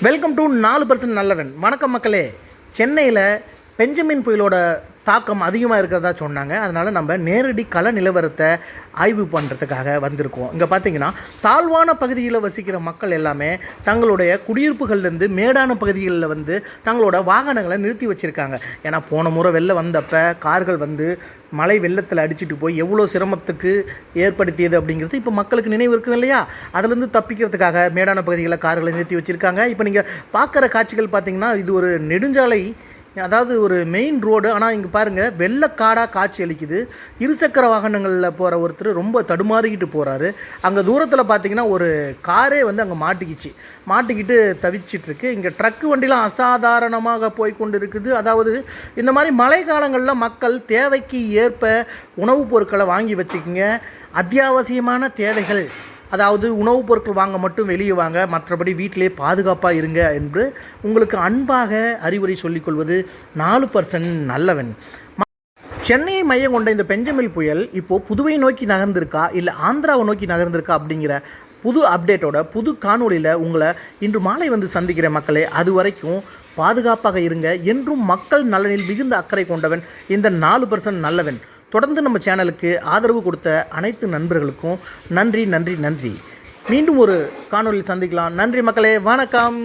Welcome to 4% நல்லவன். வணக்கம் மக்களே. சென்னையில் பெஞ்சமின் புயலோட தாக்கம் அதிகமாக இருக்கிறதா சொன்னாங்க. அதனால் நம்ம நேரடி கள நிலவரத்தை ஆய்வு பண்ணுறதுக்காக வந்திருக்கோம். இங்கே பார்த்திங்கன்னா தாழ்வான பகுதியில் வசிக்கிற மக்கள் எல்லாமே தங்களுடைய குடியிருப்புகள்லேருந்து மேடான பகுதிகளில் வந்து தங்களோட வாகனங்களை நிறுத்தி வச்சுருக்காங்க. ஏன்னா போன முறை வெள்ளம் வந்தப்போ கார்கள் வந்து மழை வெள்ளத்தில் அடிச்சுட்டு போய் எவ்வளோ சிரமத்துக்கு ஏற்படுத்தியது அப்படிங்கிறது இப்போ மக்களுக்கு நினைவு இருக்குது இல்லையா? அதுலேருந்து தப்பிக்கிறதுக்காக மேடான பகுதிகளில் கார்களை நிறுத்தி வச்சுருக்காங்க. இப்போ நீங்கள் பார்க்குற காட்சிகள் பார்த்திங்கன்னா இது ஒரு நெடுஞ்சாலை, அதாவது ஒரு மெயின் ரோடு. ஆனால் இங்கே பாருங்கள் வெள்ளக்காடாக காட்சி அளிக்குது. இருசக்கர வாகனங்களில் போகிற ஒருத்தர் ரொம்ப தடுமாறிக்கிட்டு போகிறாரு. அங்கே தூரத்தில் பார்த்திங்கன்னா ஒரு காரே வந்து அங்கே மாட்டிக்கிட்டு தவிச்சிட்ருக்கு. இங்கே ட்ரக்கு வண்டிலாம் அசாதாரணமாக போய் கொண்டு இருக்குது. அதாவது இந்த மாதிரி மழை காலங்களில் மக்கள் தேவைக்கு ஏற்ப உணவுப் பொருட்களை வாங்கி வச்சுக்கிங்க. அத்தியாவசியமான தேவைகள், அதாவது உணவுப் பொருட்கள் வாங்க மட்டும் வெளியே வாங்க, மற்றபடி வீட்டிலே பாதுகாப்பாக இருங்க என்று உங்களுக்கு அன்பாக அறிவுரை சொல்லிக்கொள்வது 4% நல்லவன். சென்னையை மையம் கொண்ட இந்த பெஞ்சமின் புயல் இப்போது புதுவை நோக்கி நகர்ந்திருக்கா இல்லை ஆந்திராவை நோக்கி நகர்ந்திருக்கா அப்படிங்கிற புது அப்டேட்டோட புது காணொலியில் உங்களை இன்று மாலை வந்து சந்திக்கிற மக்களே. அது வரைக்கும் பாதுகாப்பாக இருங்க. என்றும் மக்கள் நலனில் மிகுந்த அக்கறை கொண்டவன் இந்த 4% நல்லவன். தொடர்ந்து நம்ம சேனலுக்கு ஆதரவு கொடுத்த அனைத்து நண்பர்களுக்கும் நன்றி. மீண்டும் ஒரு காணொலியில் சந்திக்கலாம். நன்றி மக்களே, வணக்கம்.